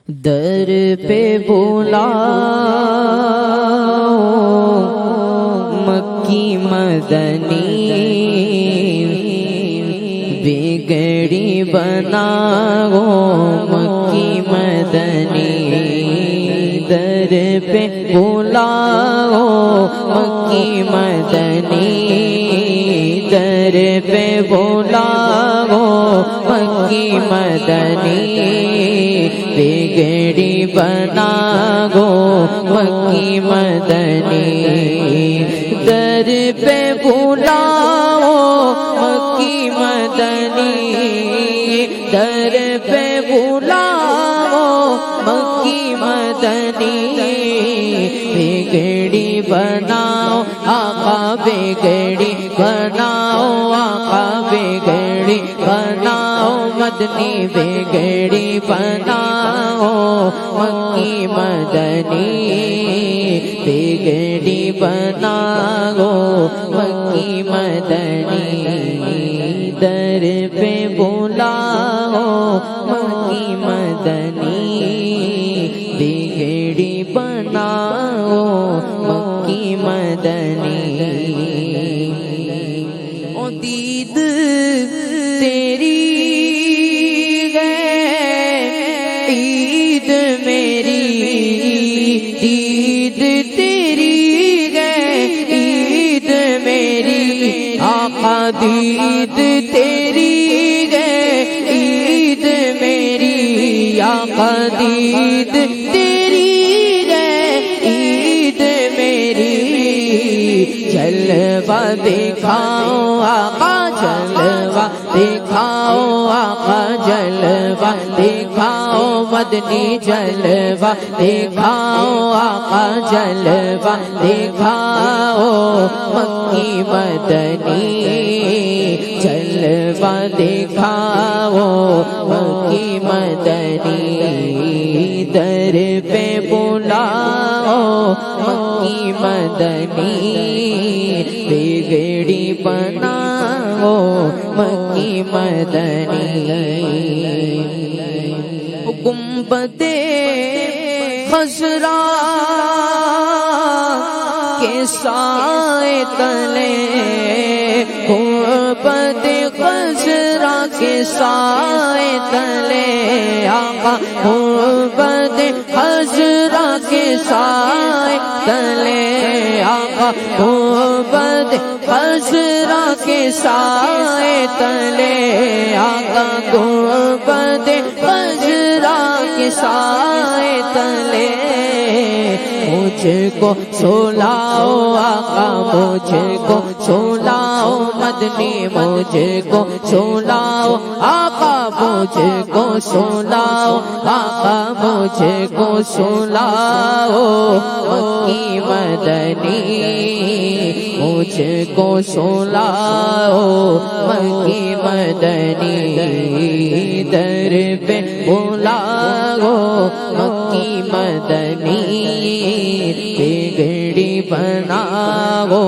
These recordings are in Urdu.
در پہ بلاؤ مکی مدنی بگڑی بناؤ مکی مدنی در پہ بلاؤ مکی مدنی در پہ بلاؤ مکی مدنی بگڑی بناؤ مکی مدنی در پہ بلاؤ مکی مدنی در پہ بلاؤ مکی مدنی بگڑی بناؤ آقا بگڑی بناؤ آقا بگڑی بناؤ مدنی بگڑی بناؤ مکی مدنی بگڑی بناؤ مکی مدنی در پہ بلاؤ مکی مدنی بگڑی بناؤ مکی مدنی او دید تیری ہے عید میری دید تیری ہے عید میری آقا دید تیری ہے عید میری آقا دید تیری ہے عید میری جلوہ دکھاؤ آقا جلوہ دکھاؤ آقا جلوہ دکھاؤ مدنی جلوہ دکھاؤ آقا جلوہ دکھاؤ مکی مدنی جلوہ دکھاؤ مکی مدنی در پہ بلاؤ مکی مدنی بگڑی بناؤ مکی مدنی گنبد خضرا کے سائے تلے گنبد خضرا کے سائے تلے آقا گنبد خضرا کے سائے تلے آقا گنبد خضرا کے سائے تلے آقا گنبد خضرا کے سائے تلے مجھ کو سلاؤ آقا مجھ کو سلاؤ مدنی مجھ کو سلاؤ آقا مجھ کو سلاؤ آقا مجھ کو سلاؤ مکی مدنی مجھ کو سلاؤ مکی مدنی در پہ بلاؤ مکی مدنی بگڑی بناؤ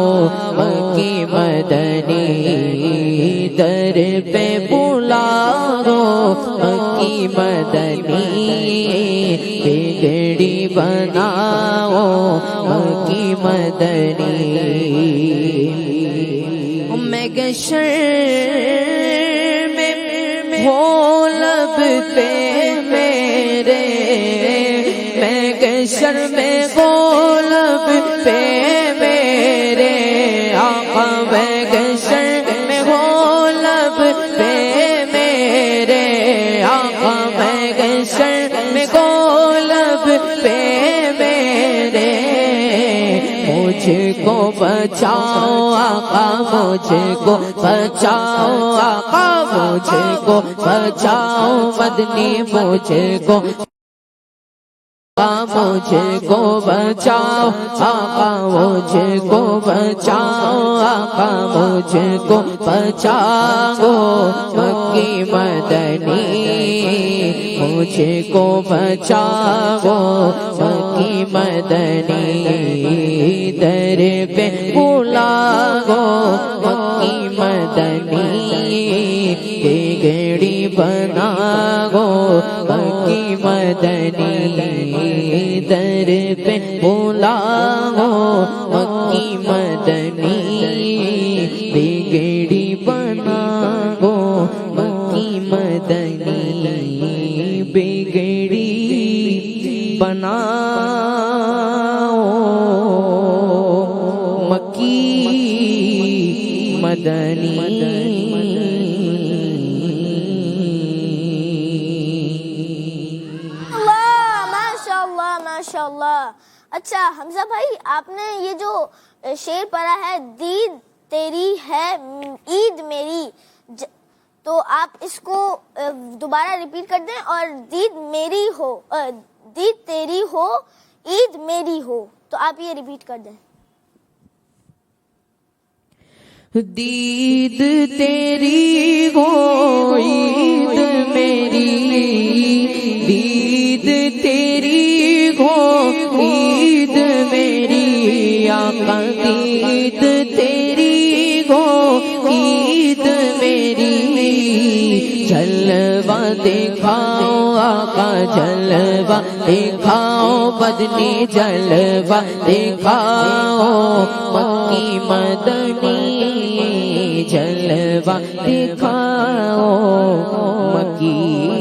مکی مدنی در پہ بلاؤ مکی مدنی بگڑی بناؤ مکی مدنی محشر میں ہو لب پہ میرے محشر میں ہو لب پہ میرے آقا محشر میں ہو لب پہ میرے آقا محشر میں ہو لب پہ میرے مجھ کو بچاؤ آقا مجھ کو بچاؤ آقا مجھ کو بچاؤ مدنی مجھ کو مجھ کو بچاؤ آقا مجھ کو بچاؤ آقا مجھ کو بچاؤ مکی مدنی مجھ کو بچاؤ مکی مدنی در پہ بلاؤ مکی مدنی بگڑی بناؤ مکی مدنی در پہ بلاؤ مکی مدنی بگڑی بناؤ مکی مدنی بگڑی بناؤ مکی مدنی ماشاءاللہ۔ اچھا حمزہ بھائی، آپ نے یہ جو شعر پڑھا ہے دید تیری ہے عید میری، تو آپ اس کو دوبارہ ریپیٹ کر دیں، اور دید میری ہو، دید تیری ہو عید میری ہو، تو آپ یہ ریپیٹ کر دیں۔ دید تیری ہو عید میری، دید تیری ہو عید میری، آقا دید تیری ہو عید میری، جلوہ دکھاؤ آقا جلوہ دکھاؤ، بدنی جلوہ دکھاؤ، مکی مدنی جلوہ دکھاؤ، مکی